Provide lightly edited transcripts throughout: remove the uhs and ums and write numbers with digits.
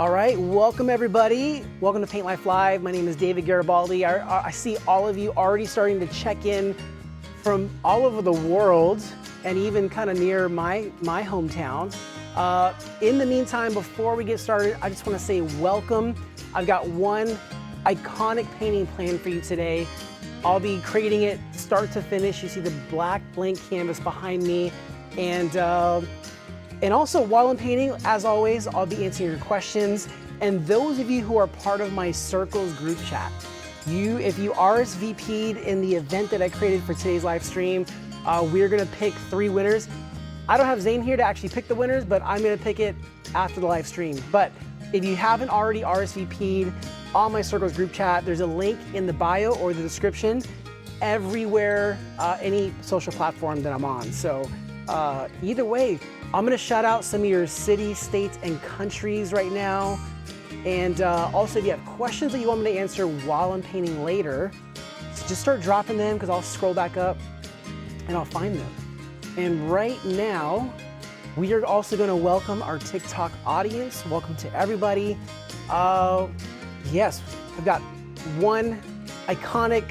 All right, welcome everybody. Welcome to Paint Life Live. My name is David Garibaldi. I see all of you already starting to check in from all over the world and even kind of near my hometown. In the meantime, before we get started, I just want to say welcome. I've got one iconic painting plan for you today. I'll be creating it start to finish. You see the black blank canvas behind me. And also, while I'm painting, as always, I'll be answering your questions. And those of you who are part of my Circles group chat, if you RSVP'd in the event that I created for today's live stream, we're gonna pick 3 winners. I don't have Zane here to actually pick the winners, but I'm gonna pick it after the live stream. But if you haven't already RSVP'd on my Circles group chat, there's a link in the bio or the description everywhere, any social platform that I'm on. So either way, I'm gonna shout out some of your cities, states, and countries right now. And also, if you have questions that you want me to answer while I'm painting later, just start dropping them because I'll scroll back up and I'll find them. And right now, we are also gonna welcome our TikTok audience. Welcome to everybody. Yes, I've got one iconic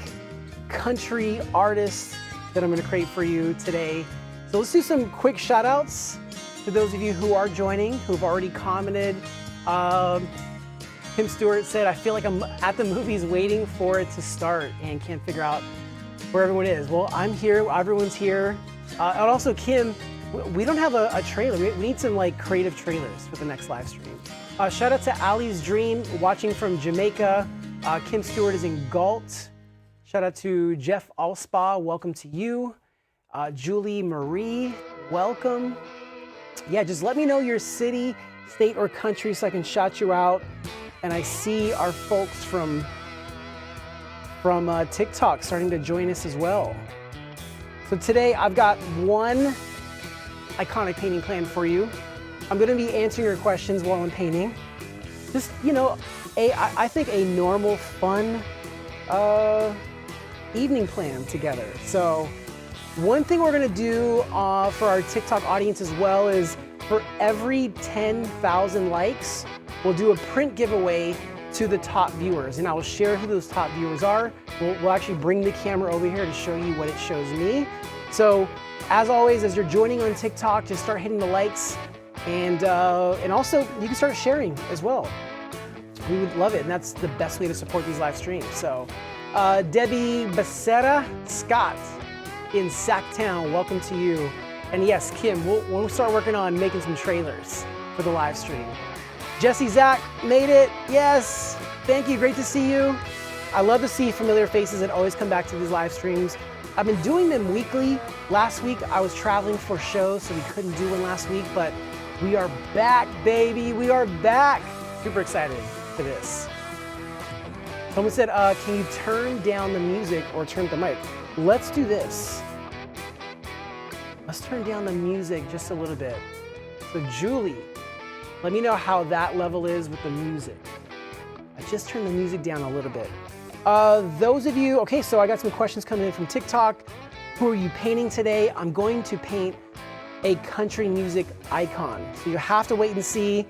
country artist that I'm gonna create for you today. So let's do some quick shout outs to those of you who are joining, who've already commented. Kim Stewart said, I feel like I'm at the movies waiting for it to start and can't figure out where everyone is. Well, I'm here, everyone's here. And also Kim, we don't have a trailer. We need some like creative trailers for the next live stream. Shout out to Ali's Dream, watching from Jamaica. Kim Stewart is in Galt. Shout out to Jeff Allspa, welcome to you. Julie Marie, welcome. Yeah, just let me know your city, state, or country so I can shout you out. And I see our folks from TikTok starting to join us as well. So today I've got one iconic painting plan for you. I'm gonna be answering your questions while I'm painting. Just, you know, I think a normal, fun evening plan together. So one thing we're gonna do for our TikTok audience as well is for every 10,000 likes, we'll do a print giveaway to the top viewers, and I will share who those top viewers are. We'll actually bring the camera over here to show you what it shows me. So as always, as you're joining on TikTok, just start hitting the likes, and also you can start sharing as well. We would love it, and that's the best way to support these live streams. So Debbie Becerra Scott in Sacktown, welcome to you. And yes, Kim, we'll start working on making some trailers for the live stream. Jesse Zach made it, yes, thank you, great to see you. I love to see familiar faces that always come back to these live streams. I've been doing them weekly. Last week I was traveling for shows, so we couldn't do one last week, but we are back, baby, we are back. Super excited for this. Someone said, can you turn down the music or turn the mic? Let's do this. Let's turn down the music just a little bit. So Julie, let me know how that level is with the music. I just turned the music down a little bit. Those of you, okay, so I got some questions coming in from TikTok. Who are you painting today? I'm going to paint a country music icon. So you have to wait and see.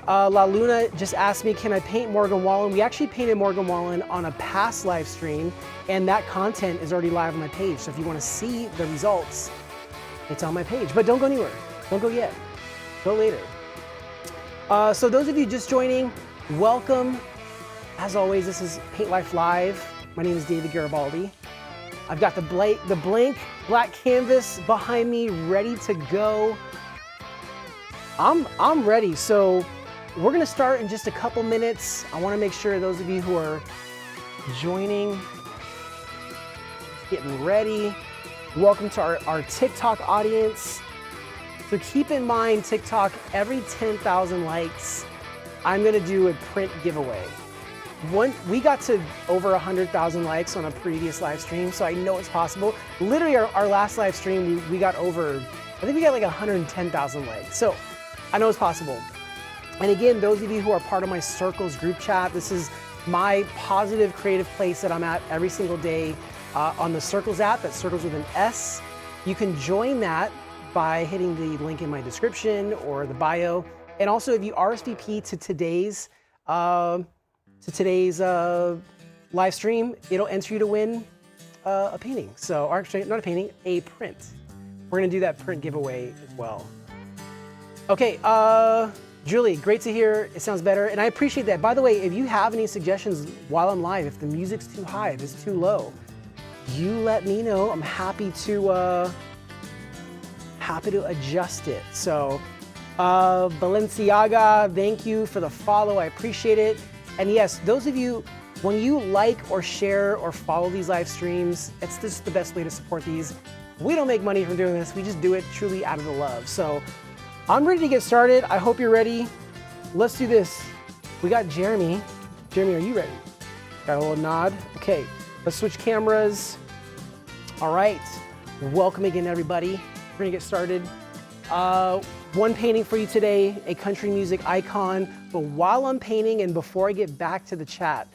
La Luna just asked me, can I paint Morgan Wallen? We actually painted Morgan Wallen on a past live stream, and that content is already live on my page. So if you want to see the results, it's on my page. But don't go anywhere. Don't go yet. Go later. So those of you just joining, welcome. As always, this is Paint Life Live. My name is David Garibaldi. I've got the blank black canvas behind me, ready to go. I'm ready. So we're gonna start in just a couple minutes. I wanna make sure those of you who are joining, getting ready. Welcome to our TikTok audience. So keep in mind, TikTok, every 10,000 likes, I'm gonna do a print giveaway. We got to over 100,000 likes on a previous live stream, so I know it's possible. Literally our last live stream, we got over, I think we got like 110,000 likes. So I know it's possible. And again, those of you who are part of my Circles group chat, this is my positive creative place that I'm at every single day on the Circles app. That's Circles with an S. You can join that by hitting the link in my description or the bio. And also, if you RSVP to today's live stream, it'll enter you to win a painting. So, or actually, not a painting, a print. We're gonna do that print giveaway as well. Okay, Julie, great to hear. It sounds better, and I appreciate that. By the way, if you have any suggestions while I'm live, if the music's too high, if it's too low, you let me know. I'm happy to adjust it. So, Balenciaga, thank you for the follow. I appreciate it. And yes, those of you, when you like or share or follow these live streams, it's just the best way to support these. We don't make money from doing this. We just do it truly out of the love. So I'm ready to get started. I hope you're ready. Let's do this. We got Jeremy. Jeremy, are you ready? Got a little nod. Okay, let's switch cameras. All right, welcome again, everybody. We're gonna get started. One painting for you today, a country music icon. But while I'm painting and before I get back to the chat,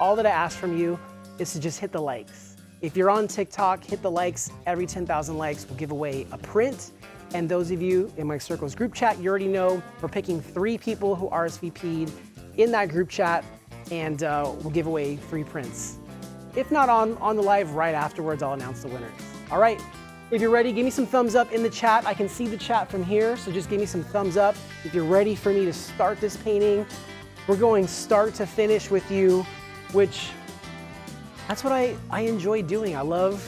all that I ask from you is to just hit the likes. If you're on TikTok, hit the likes. Every 10,000 likes, we'll give away a print. And those of you in my Circles group chat, you already know we're picking 3 people who RSVP'd in that group chat, and we'll give away 3 prints. If not on the live, right afterwards, I'll announce the winners. All right, if you're ready, give me some thumbs up in the chat. I can see the chat from here, so just give me some thumbs up. If you're ready for me to start this painting, we're going start to finish with you, which that's what I enjoy doing. I love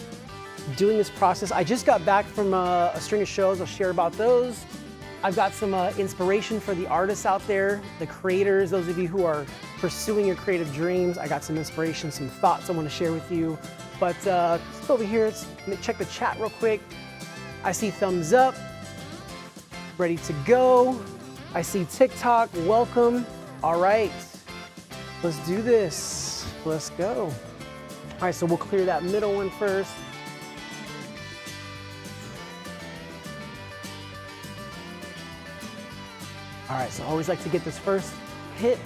doing this process. I just got back from a string of shows. I'll share about those. I've got some inspiration for the artists out there, the creators, those of you who are pursuing your creative dreams. I got some inspiration, some thoughts I want to share with you. But let's go over here, let's check the chat real quick. I see thumbs up, ready to go. I see TikTok, welcome. All right, let's do this. Let's go. All right, so we'll clear that middle one first. All right, so I always like to get this first hit.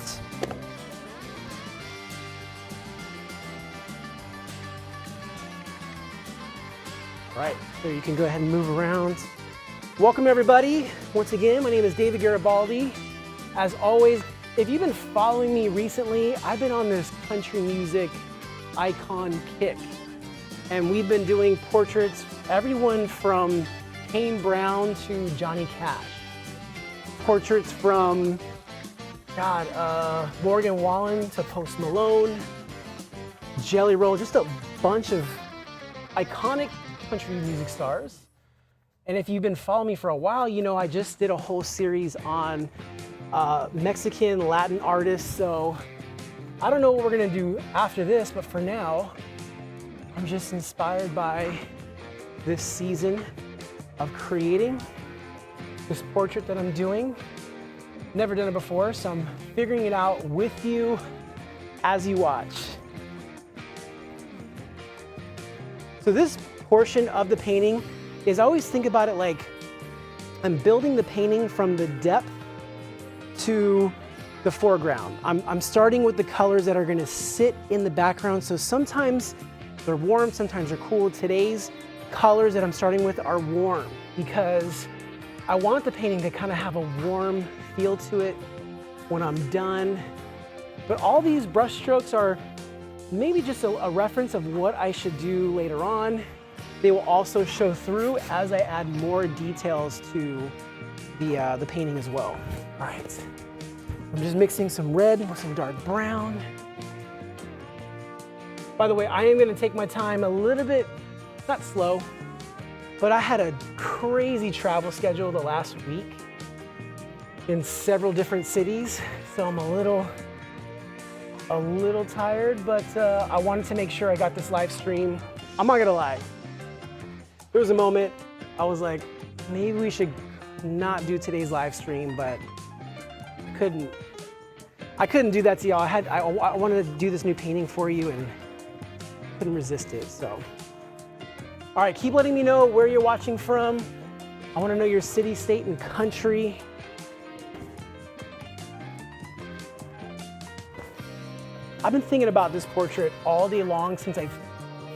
All right, so you can go ahead and move around. Welcome everybody. Once again, my name is David Garibaldi. As always, if you've been following me recently, I've been on this country music icon kick. And we've been doing portraits, everyone from Kane Brown to Johnny Cash. Portraits from, Morgan Wallen to Post Malone, Jelly Roll, just a bunch of iconic country music stars. And if you've been following me for a while, you know I just did a whole series on Mexican Latin artists. So I don't know what we're gonna do after this, but for now, I'm just inspired by this season of creating this portrait that I'm doing. Never done it before, so I'm figuring it out with you as you watch. So this portion of the painting is, I always think about it like I'm building the painting from the depth to the foreground. I'm starting with the colors that are gonna sit in the background. So sometimes they're warm, sometimes they're cool. Today's colors that I'm starting with are warm because I want the painting to kind of have a warm feel to it when I'm done. But all these brush strokes are maybe just a reference of what I should do later on. They will also show through as I add more details to the painting as well. All right, I'm just mixing some red with some dark brown. By the way, I am gonna take my time a little bit, not slow, but I had a crazy travel schedule the last week in several different cities, so I'm a little tired, but I wanted to make sure I got this live stream. I'm not gonna lie. There was a moment I was like, maybe we should not do today's live stream, but I couldn't do that to y'all. I wanted to do this new painting for you and couldn't resist it, so. All right, keep letting me know where you're watching from. I want to know your city, state, and country. I've been thinking about this portrait all day long since I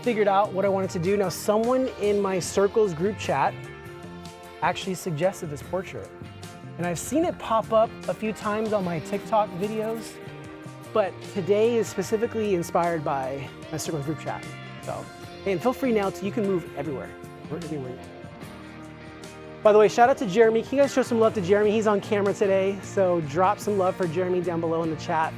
figured out what I wanted to do. Now, someone in my Circles group chat actually suggested this portrait. And I've seen it pop up a few times on my TikTok videos, but today is specifically inspired by my Circle group chat. So, and feel free now you can move everywhere. We're everywhere. By the way, shout out to Jeremy. Can you guys show some love to Jeremy? He's on camera today, so drop some love for Jeremy down below in the chat.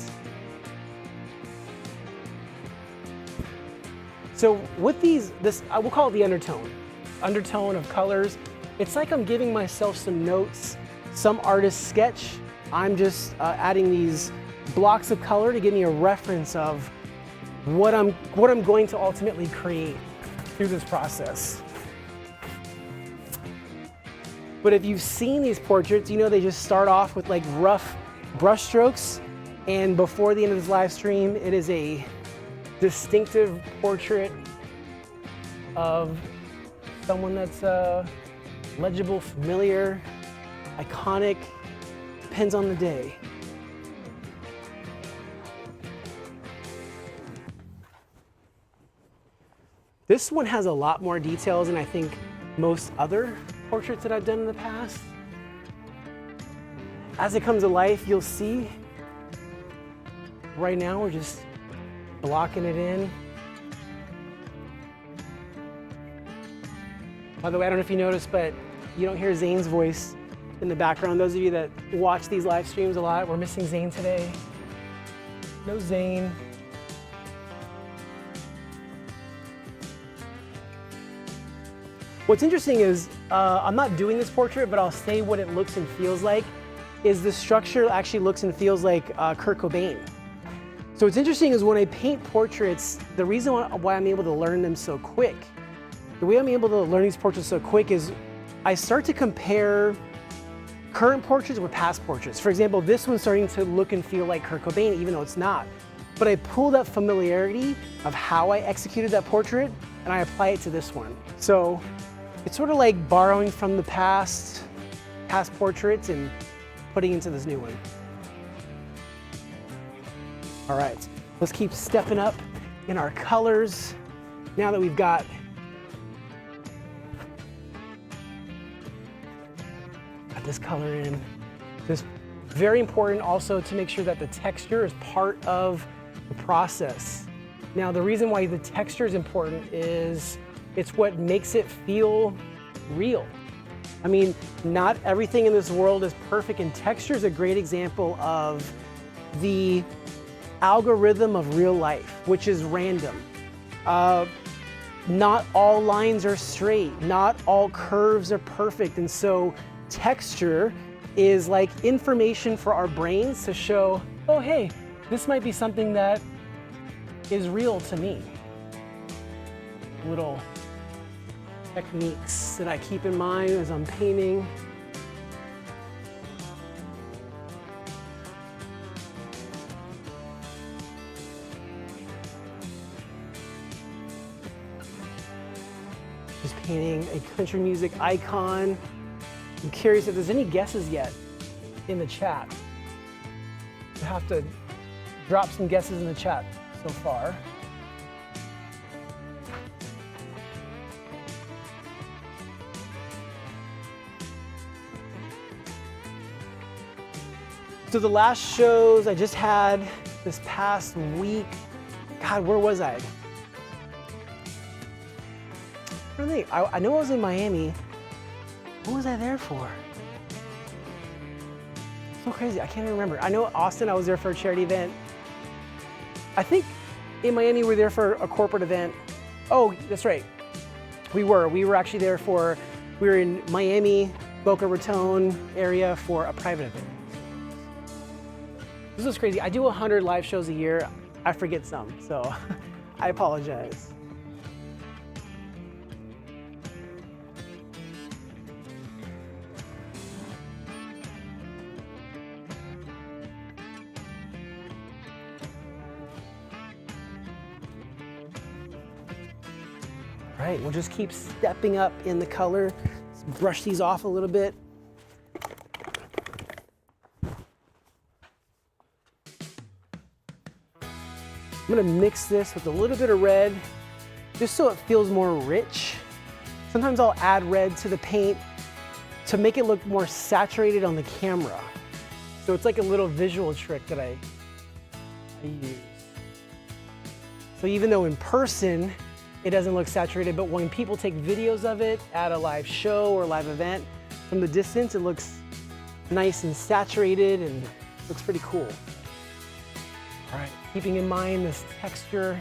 So with this, I will call it the undertone of colors. It's like I'm giving myself some notes, some artist sketch. I'm just adding these blocks of color to give me a reference of what I'm going to ultimately create through this process. But if you've seen these portraits, you know they just start off with like rough brush strokes, and before the end of this live stream, it is a distinctive portrait of someone that's legible, familiar, iconic, depends on the day. This one has a lot more details than I think most other portraits that I've done in the past. As it comes to life, you'll see. Right now, we're just blocking it in. By the way, I don't know if you noticed, but you don't hear Zane's voice in the background. Those of you that watch these live streams a lot, we're missing Zane today. No Zane. What's interesting is, I'm not doing this portrait, but I'll say what it looks and feels like, is the structure actually looks and feels like Kurt Cobain. So what's interesting is when I paint portraits, the reason why I'm able to learn them so quick, the way I'm able to learn these portraits so quick is I start to compare current portraits with past portraits. For example, this one's starting to look and feel like Kurt Cobain, even though it's not. But I pull that familiarity of how I executed that portrait and I apply it to this one. So it's sort of like borrowing from the past portraits and putting into this new one. All right, let's keep stepping up in our colors. Now that we've got this color in, it's very important also to make sure that the texture is part of the process. Now, the reason why the texture is important is it's what makes it feel real. I mean, not everything in this world is perfect, and texture is a great example of the algorithm of real life, which is random. Not all lines are straight, not all curves are perfect, and so texture is like information for our brains to show, oh hey, this might be something that is real to me. Little techniques that I keep in mind as I'm painting. Just painting a country music icon. I'm curious if there's any guesses yet in the chat. You have to drop some guesses in the chat so far. So the last shows I just had this past week, God, where was I? I know I was in Miami. What was I there for? So crazy, I can't even remember. I know Austin, I was there for a charity event. I think in Miami, we were there for a corporate event. Oh, that's right. We were actually there we were in Miami, Boca Raton area for a private event. This was crazy. I do 100 live shows a year. I forget some, so I apologize. All right, we'll just keep stepping up in the color. Let's brush these off a little bit. I'm gonna mix this with a little bit of red, just so it feels more rich. Sometimes I'll add red to the paint to make it look more saturated on the camera. So it's like a little visual trick that I use. So even though in person, it doesn't look saturated, but when people take videos of it at a live show or live event, from the distance, it looks nice and saturated and looks pretty cool. All right, keeping in mind this texture.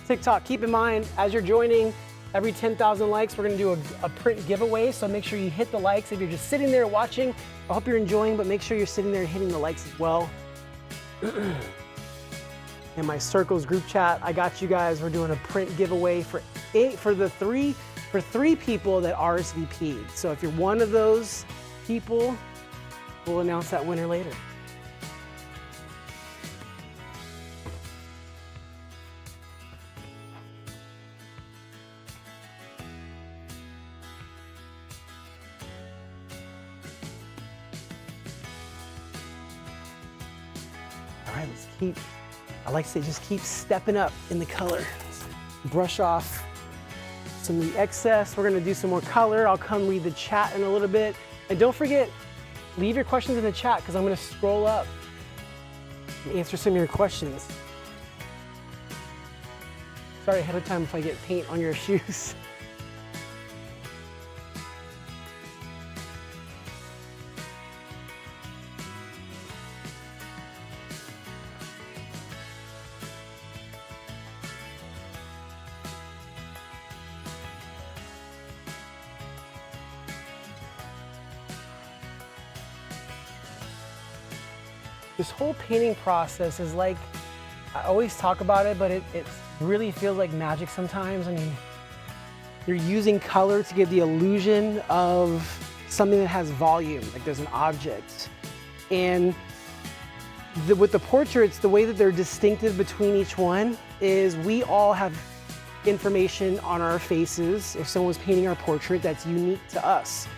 TikTok, keep in mind, as you're joining, every 10,000 likes, we're gonna do a print giveaway, so make sure you hit the likes. If you're just sitting there watching, I hope you're enjoying, but make sure you're sitting there hitting the likes as well. In my Circles group chat, I got you guys. We're doing a print giveaway for three people that RSVP'd. So if you're one of those people, we'll announce that winner later. All right, let's keep, I like to say, just keep stepping up in the color. Brush off some of the excess. We're gonna do some more color. I'll come read the chat in a little bit. And don't forget, leave your questions in the chat because I'm gonna scroll up and answer some of your questions. Sorry ahead of time if I get paint on your shoes. This whole painting process is like, I always talk about it, but it really feels like magic sometimes. I mean, you're using color to give the illusion of something that has volume, like there's an object. And with the portraits, the way that they're distinctive between each one is we all have information on our faces. If someone's painting our portrait, that's unique to us.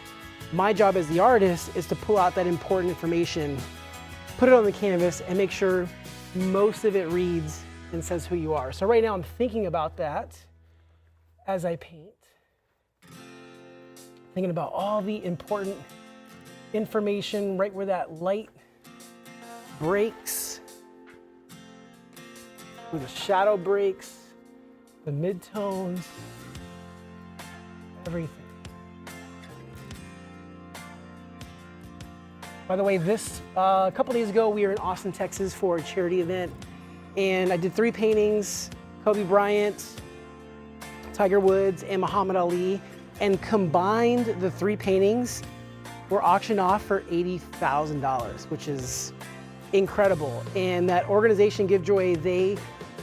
My job as the artist is to pull out that important information, put it on the canvas, and make sure most of it reads and says who you are. So right now I'm thinking about that as I paint. Thinking about all the important information right where that light breaks, where the shadow breaks, the midtones, everything. By the way, a couple days ago, we were in Austin, Texas for a charity event, and I did 3 paintings, Kobe Bryant, Tiger Woods, and Muhammad Ali, and combined the 3 paintings were auctioned off for $80,000, which is incredible. And that organization, Givejoy, they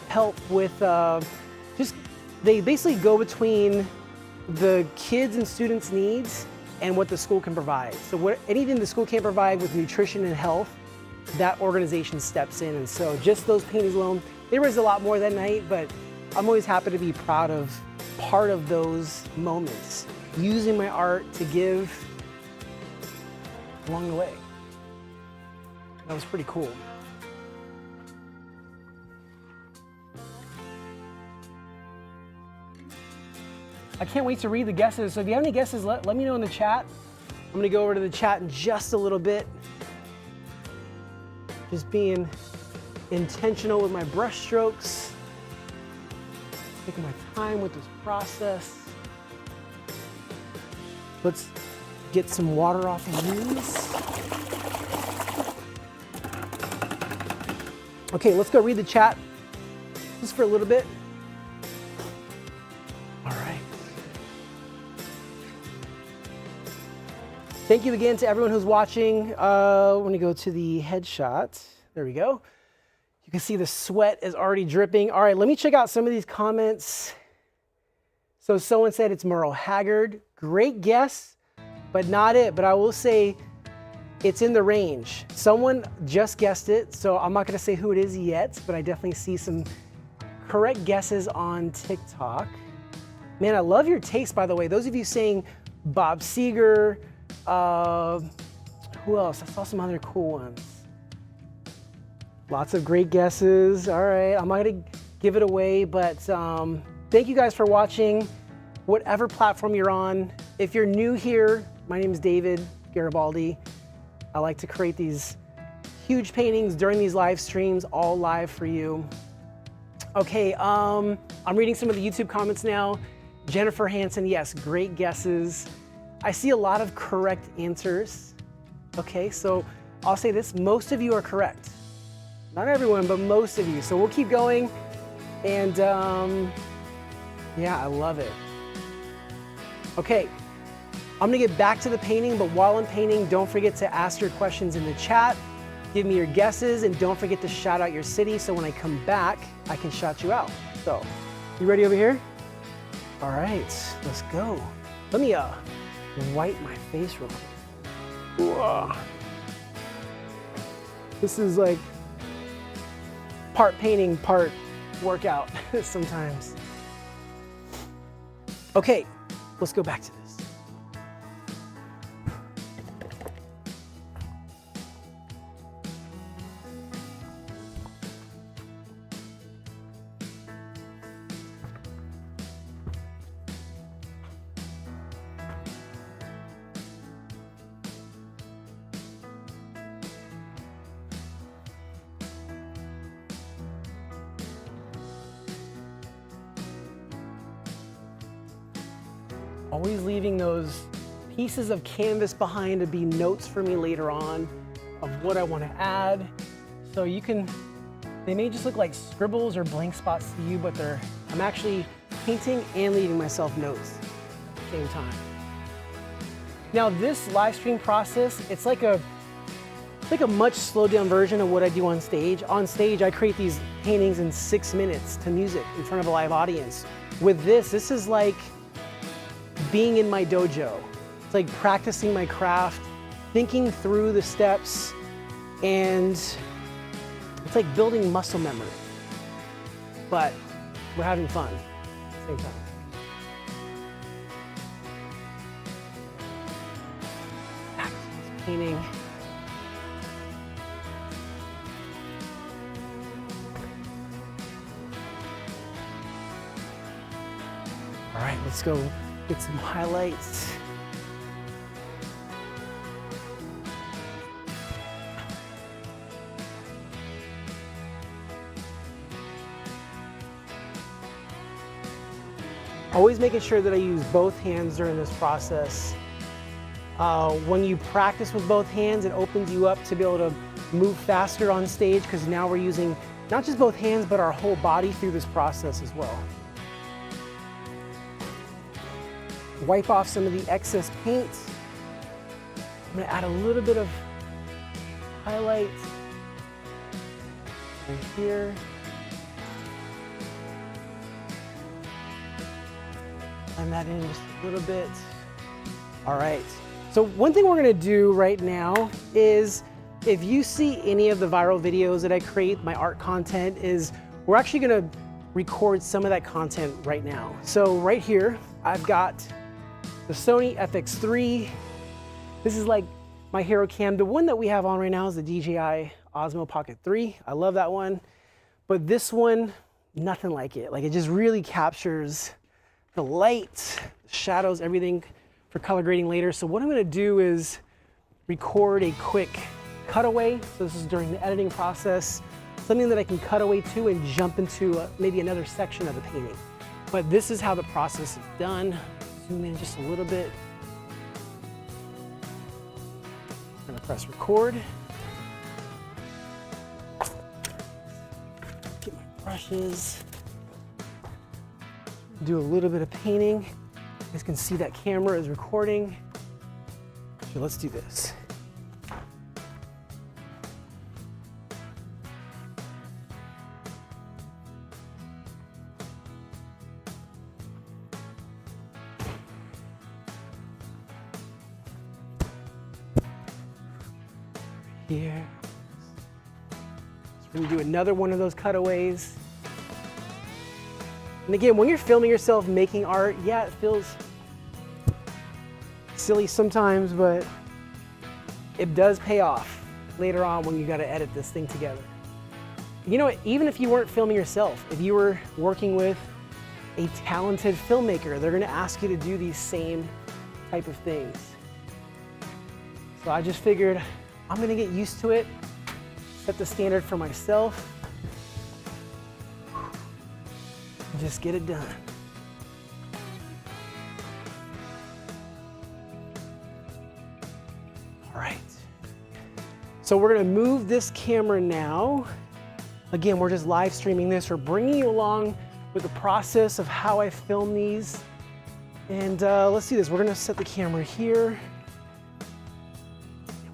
help with they basically go between the kids and students' needs and what the school can provide. So anything the school can't provide with nutrition and health, that organization steps in. And so just those paintings alone, there was a lot more that night, but I'm always happy to be proud of part of those moments, using my art to give along the way. That was pretty cool. I can't wait to read the guesses. So if you have any guesses, let me know in the chat. I'm gonna go over to the chat in just a little bit. Just being intentional with my brush strokes. Taking my time with this process. Let's get some water off of these. Okay, let's go read the chat just for a little bit. All right. Thank you again to everyone who's watching. We're gonna go to the headshot. There we go. You can see the sweat is already dripping. All right, let me check out some of these comments. So someone said it's Merle Haggard. Great guess, but not it. But I will say it's in the range. Someone just guessed it, so I'm not gonna say who it is yet, but I definitely see some correct guesses on TikTok. Man, I love your taste, by the way. Those of you saying Bob Seger, who else? I saw some other cool ones. Lots of great guesses. All right, I'm not gonna give it away, but thank you guys for watching, whatever platform you're on. If you're new here, my name is David Garibaldi. I like to create these huge paintings during these live streams, all live for you. Okay, I'm reading some of the YouTube comments now. Jennifer Hansen, yes, great guesses. I see a lot of correct answers. Okay, so I'll say this, most of you are correct. Not everyone, but most of you. So we'll keep going. And yeah, I love it. Okay, I'm gonna get back to the painting, but while I'm painting, don't forget to ask your questions in the chat. Give me your guesses, and don't forget to shout out your city so when I come back, I can shout you out. So, you ready over here? All right, let's go. Let me wipe my face real quick. Whoa. This is like part painting, part workout sometimes. Okay, let's go back to this. Always leaving those pieces of canvas behind to be notes for me later on of what I want to add. So you can, they may just look like scribbles or blank spots to you, but I'm actually painting and leaving myself notes at the same time. Now this live stream process, it's like a much slowed down version of what I do on stage. On stage, I create these paintings in 6 minutes to music in front of a live audience. With this is like being in my dojo. It's like practicing my craft, thinking through the steps, and it's like building muscle memory. But we're having fun at the same time. Back to this painting. All right, let's go get some highlights. Always making sure that I use both hands during this process. When you practice with both hands, it opens you up to be able to move faster on stage, because now we're using not just both hands, but our whole body through this process as well. Wipe off some of the excess paint. I'm gonna add a little bit of highlight right here. Blend that in just a little bit. All right, so one thing we're gonna do right now is, if you see any of the viral videos that I create, my art content, is we're actually gonna record some of that content right now. So right here, I've got the Sony FX3. This is like my hero cam. The one that we have on right now is the DJI Osmo Pocket 3. I love that one. But this one, nothing like it. Like, it just really captures the light, shadows, everything for color grading later. So what I'm gonna do is record a quick cutaway. So this is during the editing process, something that I can cut away to and jump into maybe another section of the painting. But this is how the process is done. Zoom in just a little bit. I'm gonna press record. Get my brushes. Do a little bit of painting. You guys can see that camera is recording. So let's do this. Here. So we're gonna do another one of those cutaways. And again, when you're filming yourself making art, yeah, it feels silly sometimes, but it does pay off later on when you got to edit this thing together. You know, even if you weren't filming yourself, if you were working with a talented filmmaker, they're going to ask you to do these same type of things. So I just figured I'm going to get used to it, set the standard for myself, and just get it done. All right. So we're going to move this camera now. Again, we're just live streaming this. We're bringing you along with the process of how I film these. And let's do this. We're going to set the camera here.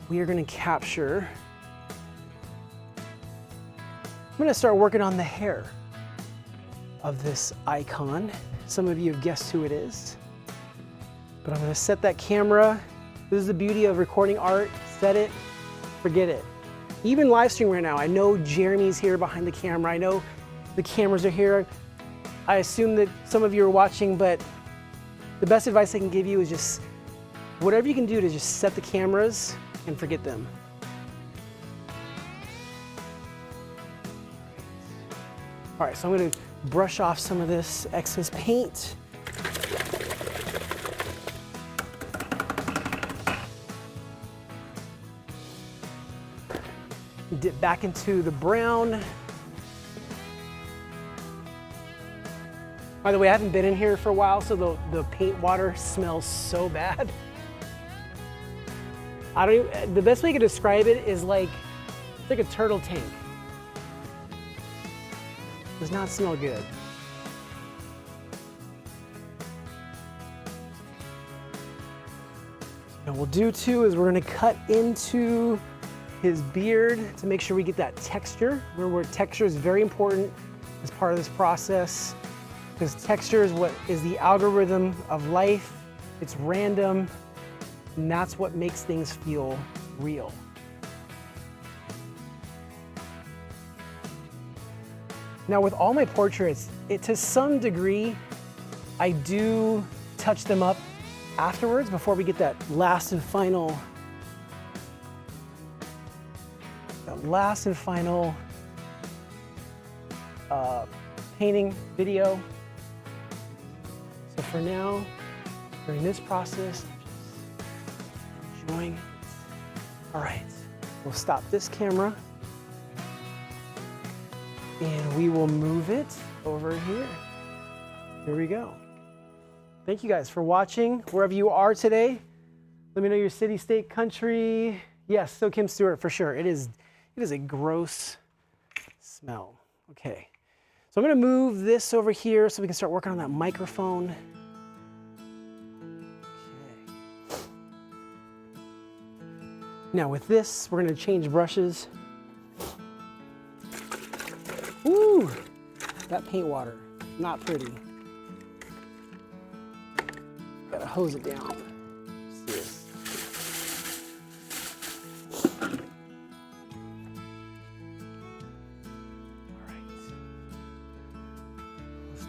We are going to capture. I'm going to start working on the hair of this icon. Some of you have guessed who it is. But I'm going to set that camera. This is the beauty of recording art. Set it, forget it. Even live stream right now, I know Jeremy's here behind the camera. I know the cameras are here. I assume that some of you are watching, but the best advice I can give you is just whatever you can do to just set the cameras and forget them. All right, so I'm going to brush off some of this excess paint. Dip back into the brown. By the way, I haven't been in here for a while, so the paint water smells so bad. The best way I could describe it is like, it's like a turtle tank. Does not smell good. Now what we'll do too is we're gonna cut into his beard to make sure we get that texture. Remember, texture is very important as part of this process, because texture is what is the algorithm of life. It's random, and that's what makes things feel real. Now with all my portraits, to some degree, I do touch them up afterwards before we get that last and final painting video. So for now, during this process, I'm just enjoying it. All right, we'll stop this camera and we will move it over here. Here we go. Thank you guys for watching wherever you are today. Let me know your city, state, country. Yes, so Kim Stewart for sure. It is a gross smell. Okay, so I'm gonna move this over here so we can start working on that microphone. Okay. Now with this, we're gonna change brushes. Woo, that paint water, not pretty. Gotta hose it down.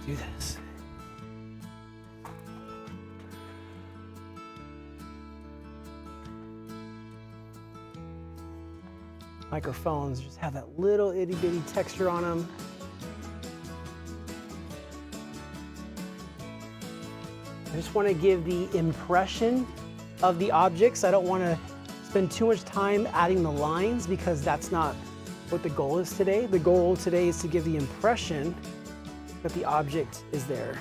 Do this. Microphones just have that little itty bitty texture on them. I just want to give the impression of the objects. I don't want to spend too much time adding the lines because that's not what the goal is today. The goal today is to give the impression that the object is there.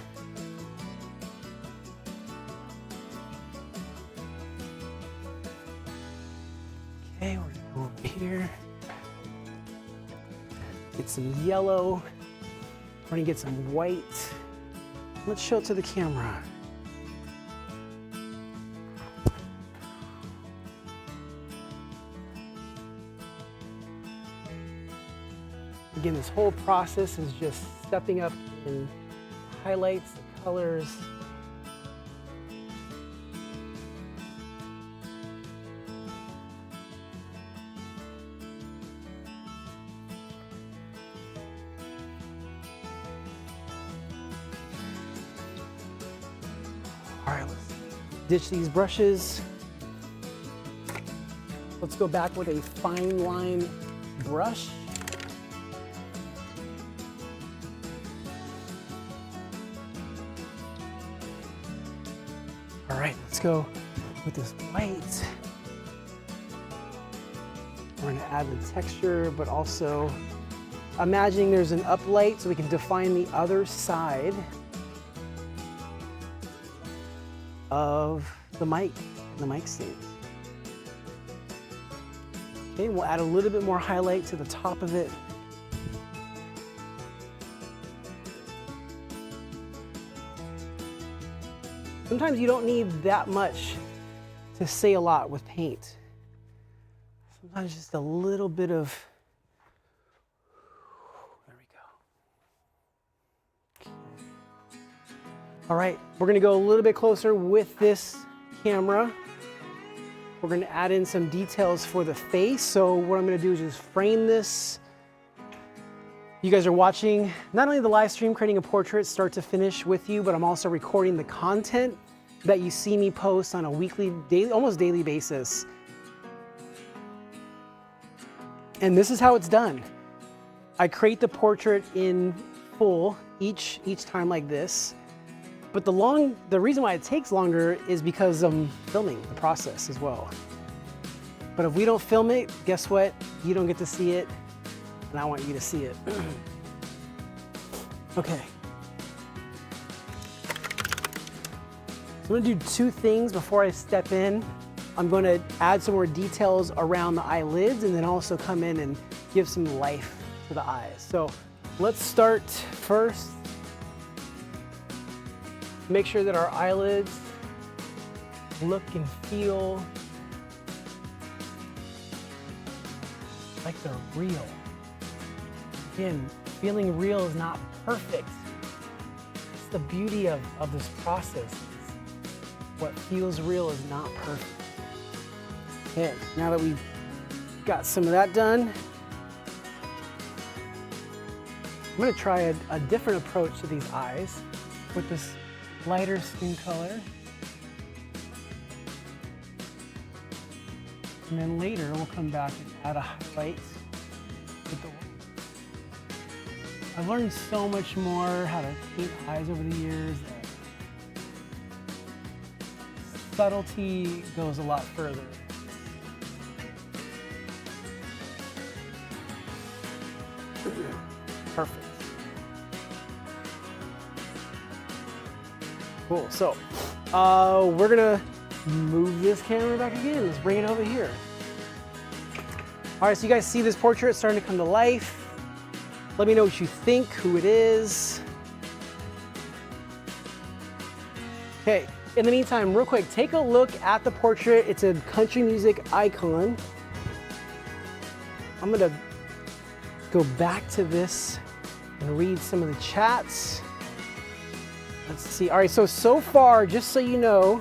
Okay, we're gonna go over here. Get some yellow. We're gonna get some white. Let's show it to the camera. Again, this whole process is just stepping up in highlights, the colors. right, let's ditch these brushes. Let's go back with a fine line brush. All right, let's go with this white. We're gonna add the texture, but also imagining there's an uplight so we can define the other side of the mic and the mic stand. Okay, we'll add a little bit more highlight to the top of it. Sometimes you don't need that much to say a lot with paint. Sometimes just a little bit of, there we go. Okay. All right, we're gonna go a little bit closer with this camera. We're gonna add in some details for the face. So what I'm gonna do is just frame this. You guys are watching not only the live stream, creating a portrait start to finish with you, but I'm also recording the content that you see me post on a weekly, daily, almost daily basis. And this is how it's done. I create the portrait in full each time like this. But the reason why it takes longer is because I'm filming the process as well. But if we don't film it, guess what? You don't get to see it, and I want you to see it. Okay. So I'm gonna do two things before I step in. I'm gonna add some more details around the eyelids and then also come in and give some life to the eyes. So let's start first. Make sure that our eyelids look and feel like they're real. Again, feeling real is not perfect. It's the beauty of this process. What feels real is not perfect. Okay, now that we've got some of that done, I'm gonna try a different approach to these eyes with this lighter skin color. And then later we'll come back and add a highlight with the white. I've learned so much more how to paint eyes over the years that subtlety goes a lot further. Perfect. Cool, so we're gonna move this camera back again. Let's bring it over here. All right, so you guys see this portrait starting to come to life. Let me know what you think, who it is. Okay, in the meantime, real quick, take a look at the portrait. It's a country music icon. I'm gonna go back to this and read some of the chats. Let's see. All right, so far, just so you know,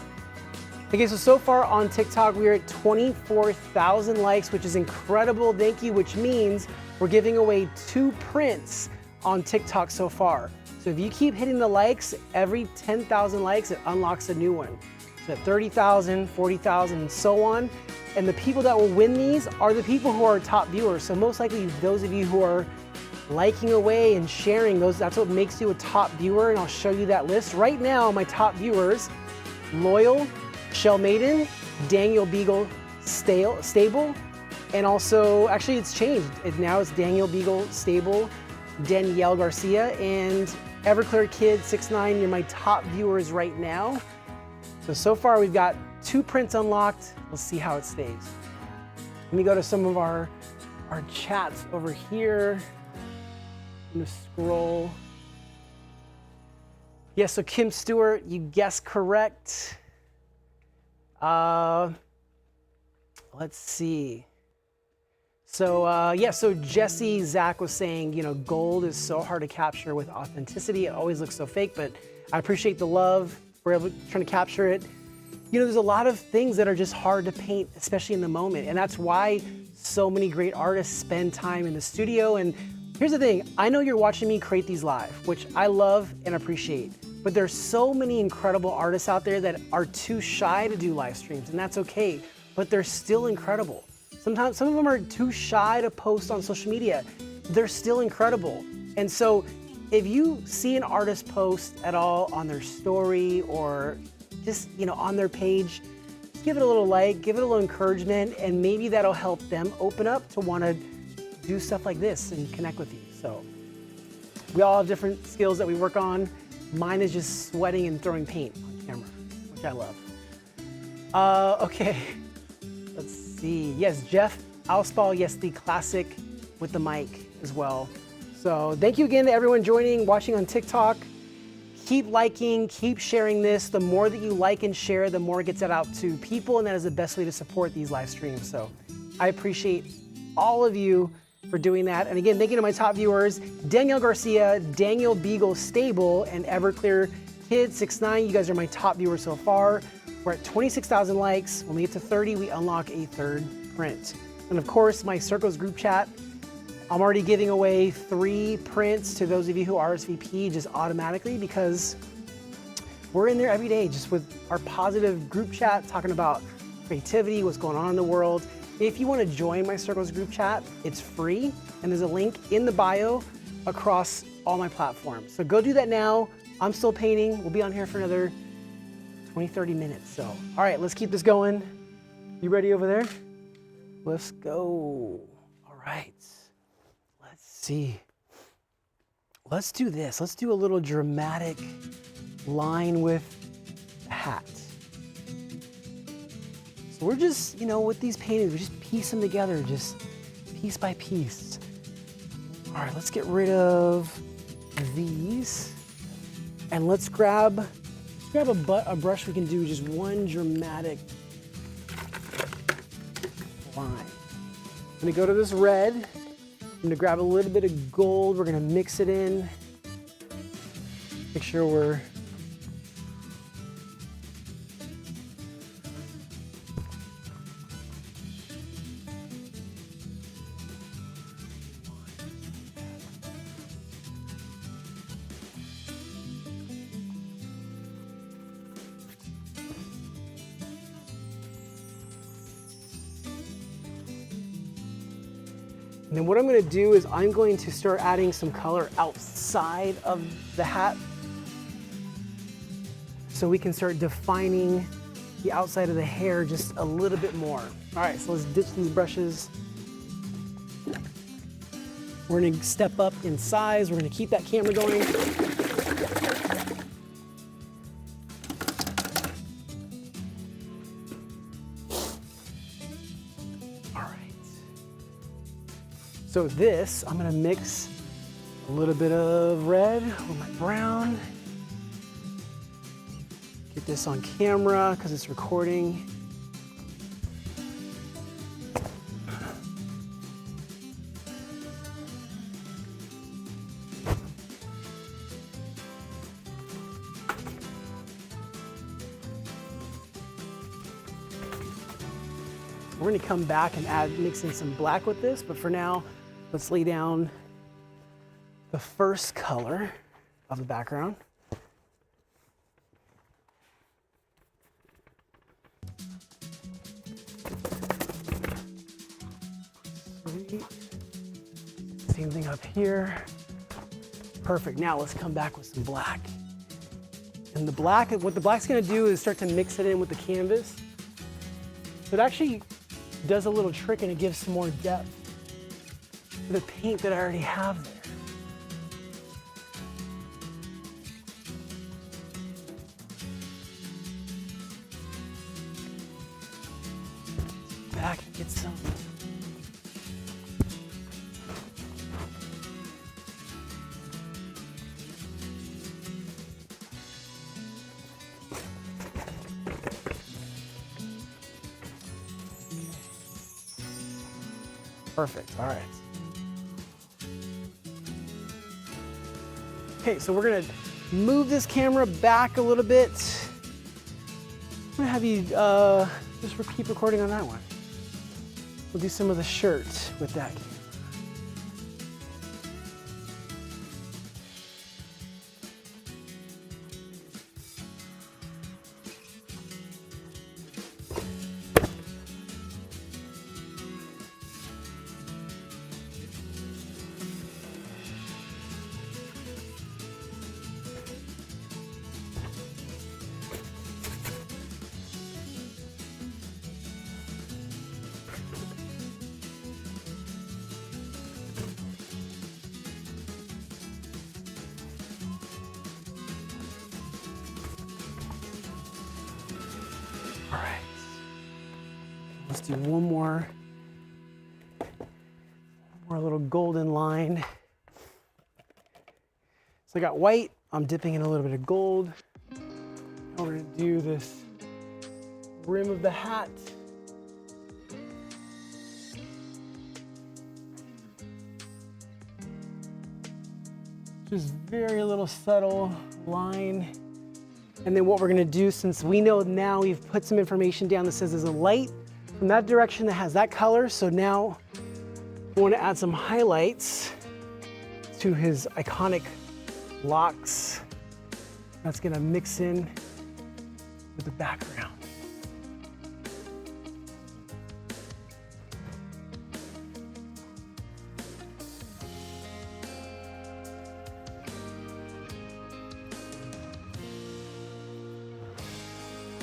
okay, so far on TikTok, we're at 24,000 likes, which is incredible. Thank you, which means we're giving away 2 prints on TikTok so far. So if you keep hitting the likes, every 10,000 likes, it unlocks a new one. So at 30,000, 40,000, and so on. And the people that will win these are the people who are top viewers. So most likely those of you who are liking away and sharing those, that's what makes you a top viewer, and I'll show you that list. Right now, my top viewers, Loyal, Shell Maiden, Daniel Beagle Stable, and also, actually it's changed. Now it's Daniel Beagle Stable, Danielle Garcia, and Everclear Kid 69. You're my top viewers right now. So far we've got 2 prints unlocked. Let's see how it stays. Let me go to some of our chats over here. I'm gonna scroll. Yes, so Kim Stewart, you guessed correct. Let's see. So yeah, so Jesse Zach was saying, you know, gold is so hard to capture with authenticity. It always looks so fake, but I appreciate the love. We're trying to capture it. You know, there's a lot of things that are just hard to paint, especially in the moment. And that's why so many great artists spend time in the studio. And here's the thing, I know you're watching me create these live, which I love and appreciate. But there's so many incredible artists out there that are too shy to do live streams, and that's okay, but they're still incredible. Sometimes some of them are too shy to post on social media. They're still incredible. And so if you see an artist post at all on their story or just, on their page, give it a little like, give it a little encouragement, and maybe that'll help them open up to want to do stuff like this and connect with you. So we all have different skills that we work on. Mine is just sweating and throwing paint on camera, which I love. Okay, let's see. Yes, Jeff Ausball, yes, the classic with the mic as well. So thank you again to everyone joining, watching on TikTok. Keep liking, keep sharing this. The more that you like and share, the more it gets it out to people, and that is the best way to support these live streams. So I appreciate all of you for doing that. And again, thank you to my top viewers, Danielle Garcia, Daniel Beagle Stable, and Everclear Kid 69. You guys are my top viewers so far. We're at 26,000 likes. When we get to 30, we unlock a third print. And of course, my Circles group chat. I'm already giving away 3 prints to those of you who RSVP just automatically, because we're in there every day just with our positive group chat, talking about creativity, what's going on in the world. If you want to join my Circles group chat, it's free, and there's a link in the bio across all my platforms. So go do that now. I'm still painting. We'll be on here for another 20, 30 minutes. So, all right, let's keep this going. You ready over there? Let's go. All right. Let's see. Let's do this. Let's do a little dramatic line with the hat. So we're just, with these paintings, we just piece them together, just piece by piece. All right, let's get rid of these. And let's grab a brush. We can do just one dramatic line. I'm gonna go to this red. I'm gonna grab a little bit of gold. We're gonna mix it in. Make sure we're And then what I'm gonna do is I'm going to start adding some color outside of the hat so we can start defining the outside of the hair just a little bit more. All right, so let's ditch these brushes. We're gonna step up in size. We're gonna keep that camera going. So this, I'm gonna mix a little bit of red with my brown. Get this on camera because it's recording. We're gonna come back and mix in some black with this, but for now, let's lay down the first color of the background. Sweet. Same thing up here. Perfect. Now let's come back with some black. And what the black's gonna do is start to mix it in with the canvas. So it actually does a little trick, and it gives some more depth to the paint that I already have there. Back and get some. Perfect, all right. Okay, so we're gonna move this camera back a little bit. I'm gonna have you just keep recording on that one. We'll do some of the shirt with that camera. All right. Let's do one more little golden line. So I got white, I'm dipping in a little bit of gold. Now we're gonna do this rim of the hat. Just very little subtle line. And then what we're gonna do, since we know now we've put some information down that says there's a light from that direction that has that color, so now we wanna add some highlights to his iconic locks. That's gonna mix in with the background.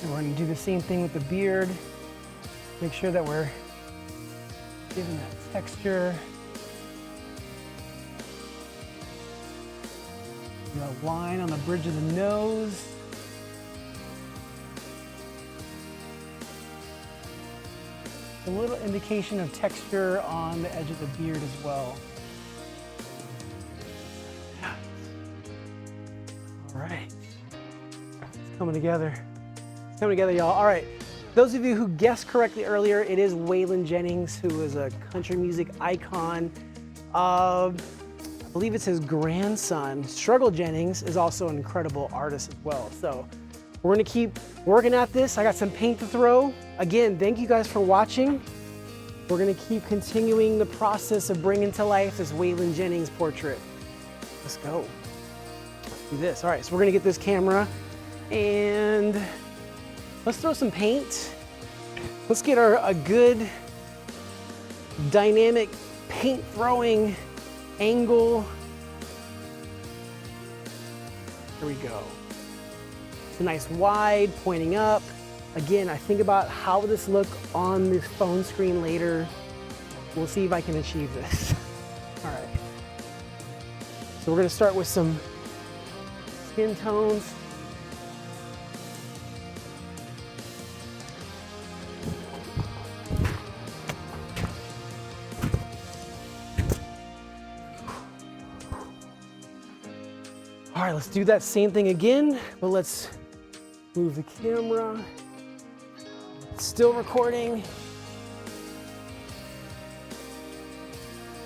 And we're gonna do the same thing with the beard. Make sure that we're giving that texture. A line on the bridge of the nose. A little indication of texture on the edge of the beard as well. All right, it's coming together. It's coming together, y'all. All right, those of you who guessed correctly earlier, it is Waylon Jennings, who is a country music icon. I believe it's his grandson, Struggle Jennings, is also an incredible artist as well. So we're gonna keep working at this. I got some paint to throw. Again, thank you guys for watching. We're gonna keep continuing the process of bringing to life this Waylon Jennings portrait. Let's go. Let's do this. All right, so we're gonna get this camera and let's throw some paint. Let's get a good dynamic paint throwing angle. There we go. It's a nice wide pointing up. Again, I think about how will this look on this phone screen later. We'll see if I can achieve this. All right. So we're gonna start with some skin tones. All right, let's do that same thing again, but let's move the camera. Still recording.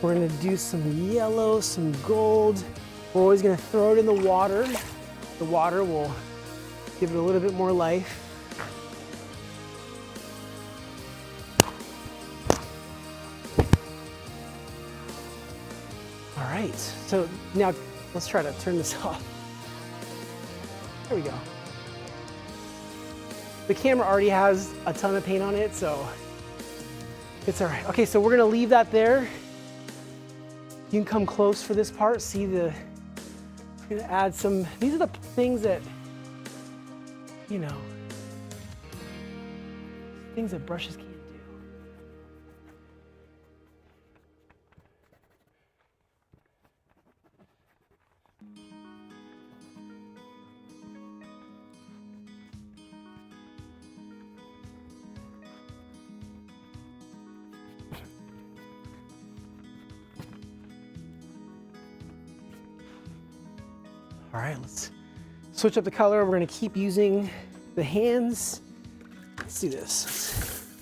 We're gonna do some yellow, some gold. We're always gonna throw it in the water. The water will give it a little bit more life. All right, so now let's try to turn this off. There we go. The camera already has a ton of paint on it, so it's all right. Okay, so we're gonna leave that there. You can come close for this part. See we're gonna add some, these are the things that, you know, things that brushes can't do. All right, let's switch up the color. We're gonna keep using the hands. Let's do this.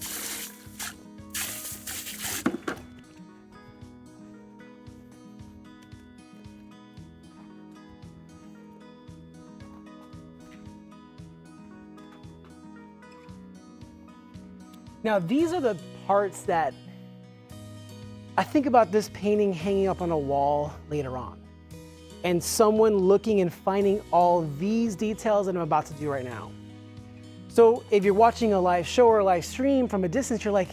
Now, these are the parts that I think about this painting hanging up on a wall later on, and someone looking and finding all these details that I'm about to do right now. So if you're watching a live show or a live stream from a distance, you're like,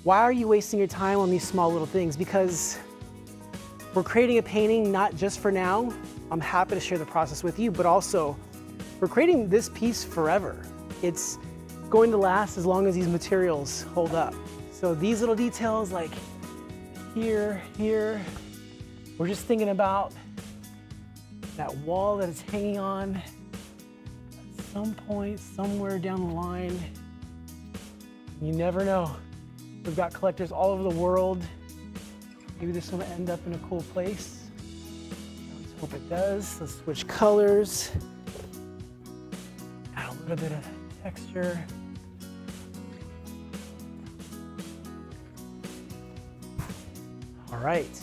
why are you wasting your time on these small little things? Because we're creating a painting not just for now. I'm happy to share the process with you, but also we're creating this piece forever. It's going to last as long as these materials hold up. So these little details like here, we're just thinking about that wall that it's hanging on. At some point, somewhere down the line, You never know. We've got collectors all over the world. Maybe this one will end up in a cool place. Let's hope it does. Let's switch colors. Add a little bit of texture. All right.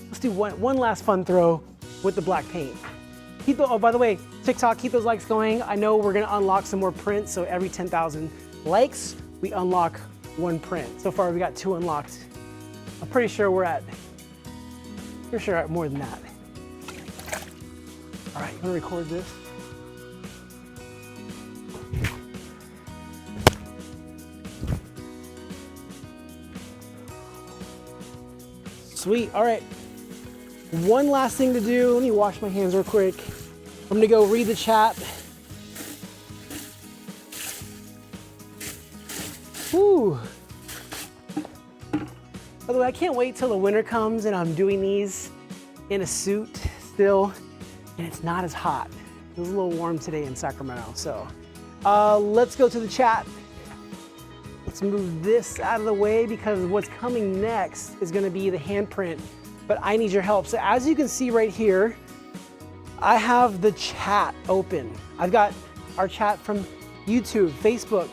Let's do one last fun throw with the black paint. Oh, by the way, TikTok, keep those likes going. I know we're gonna unlock some more prints, so every 10,000 likes, we unlock one print. So far, we got 2 unlocked. I'm pretty sure we're at more than that. All right, I'm gonna record this. Sweet, all right. One last thing to do. Let me wash my hands real quick. I'm gonna go read the chat. Whew. By the way, I can't wait till the winter comes and I'm doing these in a suit still, and it's not as hot. It was a little warm today in Sacramento, so. Let's go to the chat. Let's move this out of the way because what's coming next is gonna be the handprint, but I need your help. So as you can see right here, I have the chat open. I've got our chat from YouTube, Facebook,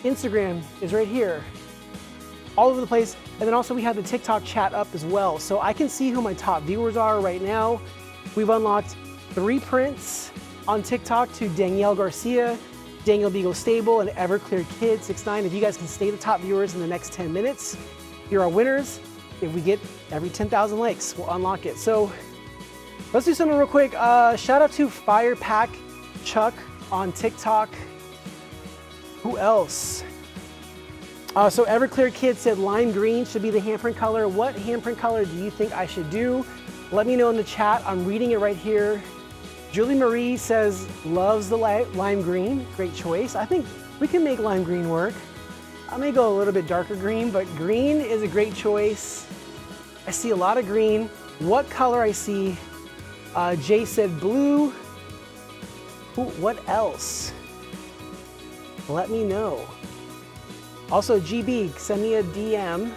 Instagram is right here, all over the place. And then also we have the TikTok chat up as well. So I can see who my top viewers are right now. We've unlocked 3 prints on TikTok to Danielle Garcia, Daniel Beagle Stable, and Everclear Kid 69. If you guys can stay the top viewers in the next 10 minutes, you're our winners. If we get every 10,000 likes, we'll unlock it. So let's do something real quick. Shout out to Firepack Chuck on TikTok. Who else? So Everclear Kid said lime green should be the handprint color. What handprint color do you think I should do? Let me know in the chat. I'm reading it right here. Julie Marie says loves the lime green. Great choice. I think we can make lime green work. I may go a little bit darker green, but green is a great choice. I see a lot of green. What color I see? Jay said blue. What else? Let me know. Also, GB, send me a DM.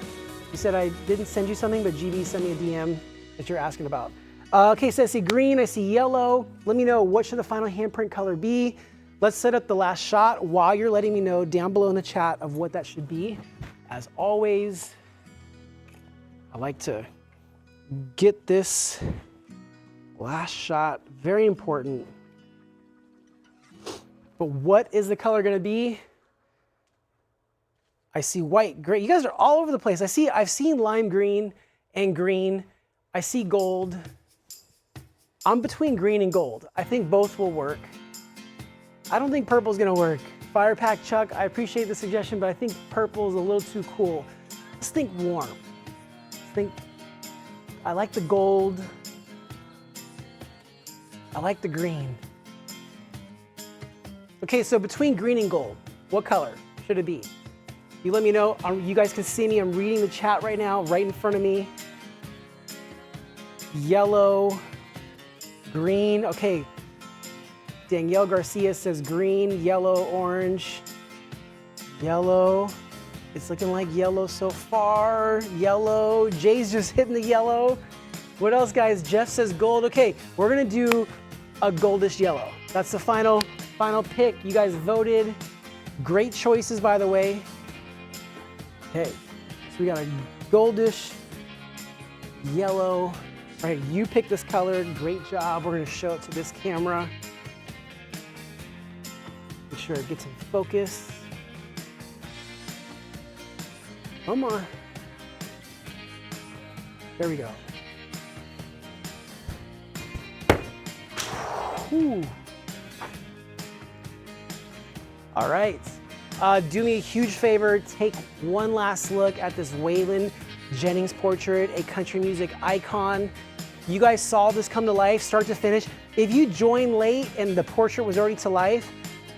You said I didn't send you something, but GB sent me a DM that you're asking about. Okay, so I see green, I see yellow. Let me know, what should the final handprint color be? Let's set up the last shot while you're letting me know down below in the chat of what that should be. As always, I like to get this last shot, very important. But what is the color gonna be? I see white, great. You guys are all over the place. I've seen lime green and green. I see gold. I'm between green and gold. I think both will work. I don't think purple's gonna work. Firepack Chuck, I appreciate the suggestion, but I think purple is a little too cool. Let's think warm. I like the gold. I like the green. Okay, so between green and gold, what color should it be? You let me know. You guys can see me. I'm reading the chat right now, right in front of me. Yellow, green. Okay. Danielle Garcia says green, yellow, orange, yellow. It's looking like yellow so far. Yellow. Jay's just hitting the yellow. What else, guys? Jeff says gold. Okay, we're gonna do a goldish yellow. That's the final pick. You guys voted. Great choices, by the way. Okay, so we got a goldish yellow. All right, you picked this color. Great job. We're gonna show it to this camera. Make sure it gets in focus. Come on. There we go. Whew. All right. Do me a huge favor, take one last look at this Waylon Jennings portrait, a country music icon. You guys saw this come to life, start to finish. If you joined late and the portrait was already to life,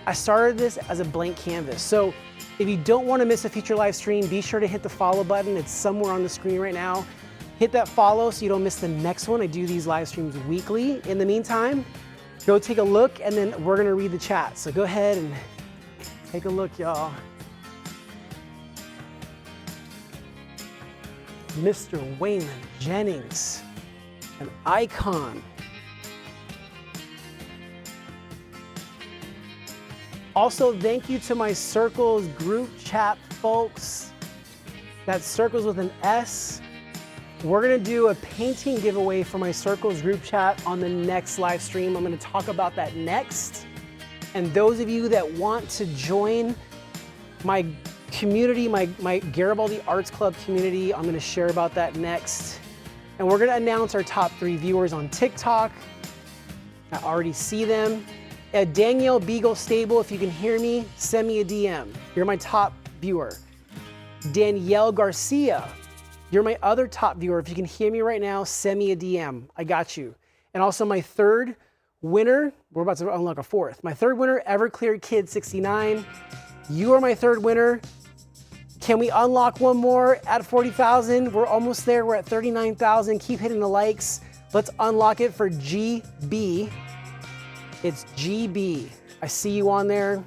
I started this as a blank canvas. So if you don't want to miss a future live stream, be sure to hit the follow button. It's somewhere on the screen right now. Hit that follow so you don't miss the next one. I do these live streams weekly. In the meantime, Go take a look, and then we're gonna read the chat. So go ahead and take a look, y'all. Mr. Waylon Jennings, an icon. Also, thank you to my Circles group chat folks. That's Circles with an S. We're gonna do a painting giveaway for my Circles group chat on the next live stream. I'm gonna talk about that next. And those of you that want to join my community, my Garibaldi Arts Club community, I'm gonna share about that next. And we're gonna announce our top 3 viewers on TikTok. I already see them. Danielle Beagle Stable, if you can hear me, send me a DM. You're my top viewer. Danielle Garcia, you're my other top viewer. If you can hear me right now, send me a DM. I got you. And also my third winner, we're about to unlock a 4th. My third winner, Everclear Kid 69. You are my third winner. Can we unlock one more at 40,000? We're almost there. We're at 39,000. Keep hitting the likes. Let's unlock it for GB. It's GB. I see you on there.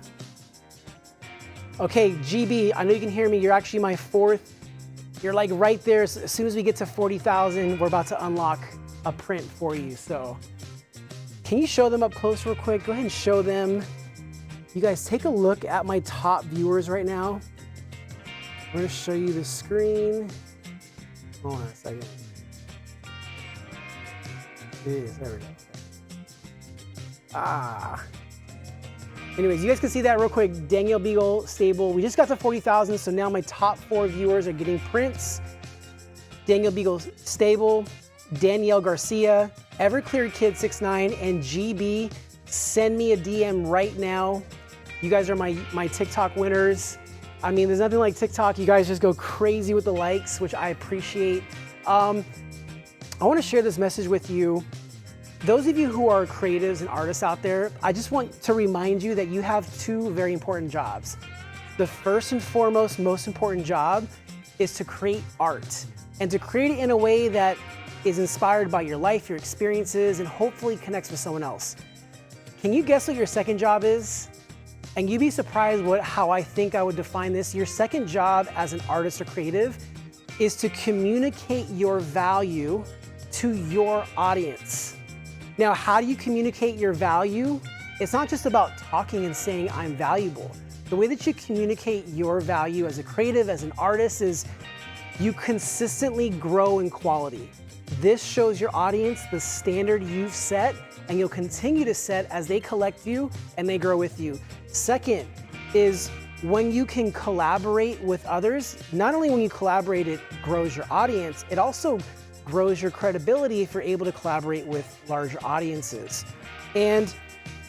Okay, GB, I know you can hear me. You're actually my 4th. You're like right there. As soon as we get to 40,000, we're about to unlock a print for you. So can you show them up close real quick? Go ahead and show them. You guys take a look at my top viewers right now. I'm gonna show you the screen. Hold on a second. Jeez, there we go. Anyways, you guys can see that real quick. Danielle Beagle Stable. We just got to 40,000, so now my top 4 viewers are getting prints. Danielle Beagle Stable, Danielle Garcia, Everclear Kid 69, and GB. Send me a DM right now. You guys are my TikTok winners. I mean, there's nothing like TikTok. You guys just go crazy with the likes, which I appreciate. I want to share this message with you. Those of you who are creatives and artists out there, I just want to remind you that you have 2 very important jobs. The first and foremost, most important job is to create art, and to create it in a way that is inspired by your life, your experiences, and hopefully connects with someone else. Can you guess what your second job is? And you'd be surprised how I think I would define this. Your second job as an artist or creative is to communicate your value to your audience. Now, how do you communicate your value? It's not just about talking and saying I'm valuable. The way that you communicate your value as a creative, as an artist, is you consistently grow in quality. This shows your audience the standard you've set, and you'll continue to set as they collect you and they grow with you. Second is when you can collaborate with others. Not only when you collaborate, it grows your audience, it also grows your credibility if you're able to collaborate with larger audiences. And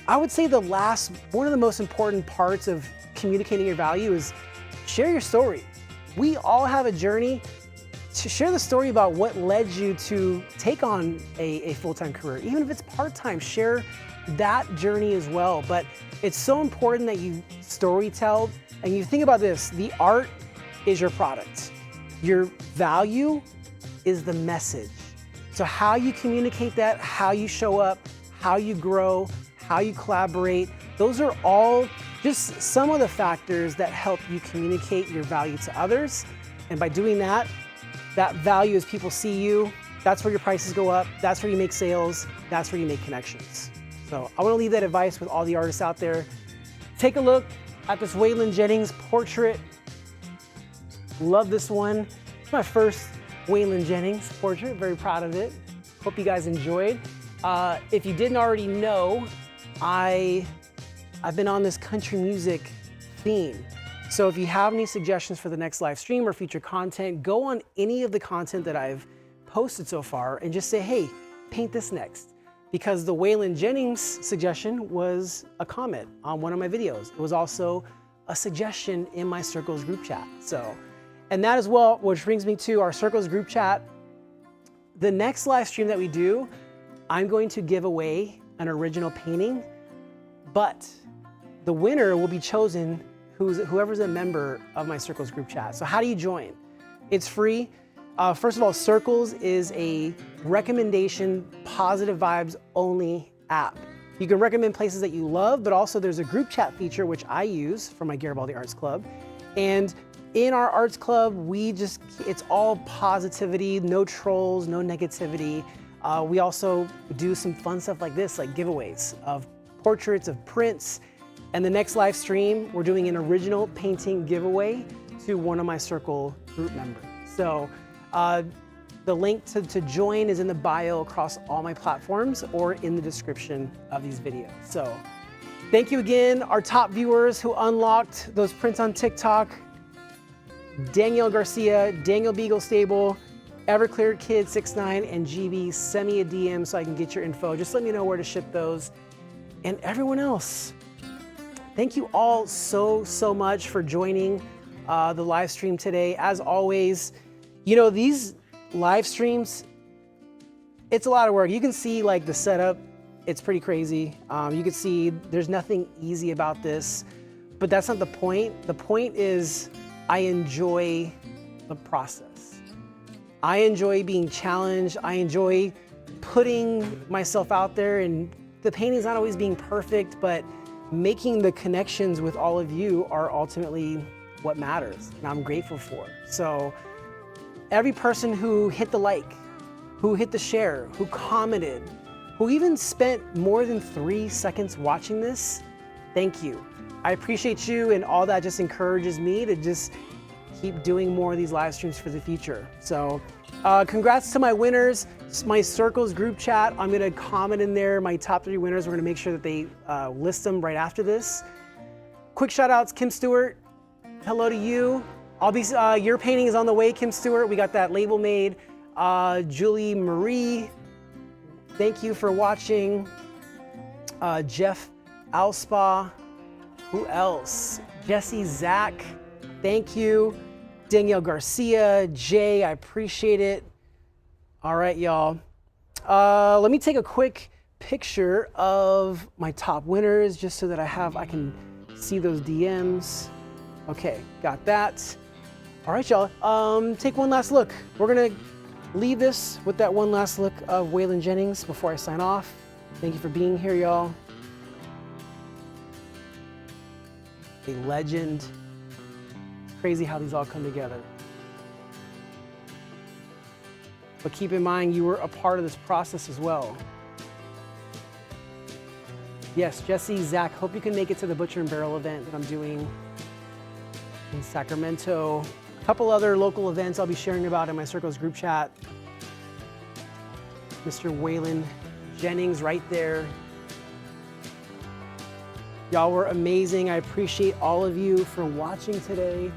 I would say one of the most important parts of communicating your value is share your story. We all have a journey. To share the story about what led you to take on a full-time career. Even if it's part-time, share that journey as well. But it's so important that you storytell, and you think about this, the art is your product. Your value is the message. So how you communicate that, how you show up, how you grow, how you collaborate, those are all just some of the factors that help you communicate your value to others. And by doing that, that value, as people see you, that's where your prices go up, that's where you make sales, that's where you make connections. So I wanna leave that advice with all the artists out there. Take a look at this Waylon Jennings portrait. Love this one. It's my first Waylon Jennings portrait, very proud of it. Hope you guys enjoyed. If you didn't already know, I've been on this country music theme. So if you have any suggestions for the next live stream or future content, go on any of the content that I've posted so far and just say, hey, paint this next. Because the Waylon Jennings suggestion was a comment on one of my videos. It was also a suggestion in my Circles group chat. So, and that as well, which brings me to our Circles group chat. The next live stream that we do, I'm going to give away an original painting, but the winner will be chosen whoever's a member of my Circles group chat. So how do you join? It's free. First of all, Circles is a recommendation, positive vibes only app. You can recommend places that you love, but also there's a group chat feature, which I use for my Garibaldi Arts Club. And in our arts club, it's all positivity, no trolls, no negativity. We also do some fun stuff like this, like giveaways of portraits, of prints. And the next live stream, we're doing an original painting giveaway to one of my circle group members. So the link to join is in the bio across all my platforms or in the description of these videos. So thank you again, our top viewers who unlocked those prints on TikTok: Danielle Garcia, Daniel Beagle Stable, Everclear Kid 69, and GB. Send me a DM so I can get your info. Just let me know where to ship those. And everyone else, thank you all so much for joining the live stream today. As always, you know, these live streams, it's a lot of work. You can see like the setup, it's pretty crazy. You can see there's nothing easy about this, but that's not the point. The point is I enjoy the process. I enjoy being challenged. I enjoy putting myself out there, and the painting's not always being perfect, but making the connections with all of you are ultimately what matters, and I'm grateful for. So every person who hit the like, who hit the share, who commented, who even spent more than 3 seconds watching this, thank you. I appreciate you, and all that just encourages me to just keep doing more of these live streams for the future. So congrats to my winners, my Circles group chat. I'm gonna comment in there my top 3 winners. We're gonna make sure that they list them right after this. Quick shout outs, Kim Stewart, hello to you. Your painting is on the way, Kim Stewart. We got that label made. Julie Marie, thank you for watching. Jeff Alspa, who else? Jesse Zach, thank you. Danielle Garcia, Jay, I appreciate it. All right, y'all. Let me take a quick picture of my top winners just so that I can see those DMs. Okay, got that. All right, y'all, take one last look. We're gonna leave this with that one last look of Waylon Jennings before I sign off. Thank you for being here, y'all. A legend. It's crazy how these all come together. But keep in mind, you were a part of this process as well. Yes, Jesse, Zach, hope you can make it to the Butcher and Barrel event that I'm doing in Sacramento. A couple other local events I'll be sharing about in my Circles group chat. Mr. Waylon Jennings right there. Y'all were amazing. I appreciate all of you for watching today.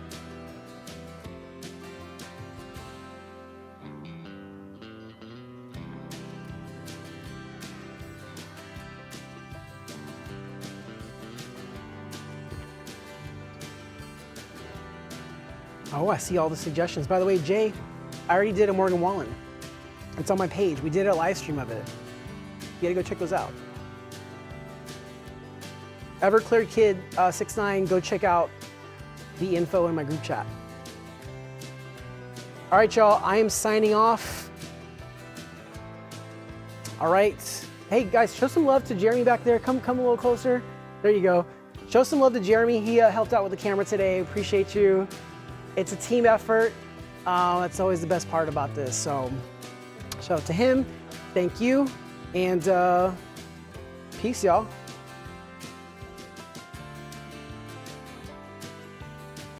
Oh, I see all the suggestions. By the way, Jay, I already did a Morgan Wallen. It's on my page. We did a live stream of it. You gotta go check those out. Everclear Kid 69, go check out the info in my group chat. All right, y'all, I am signing off. All right. Hey, guys, show some love to Jeremy back there. Come a little closer. There you go. Show some love to Jeremy. He helped out with the camera today. Appreciate you. It's a team effort. That's always the best part about this. So shout out to him. Thank you. And peace, y'all.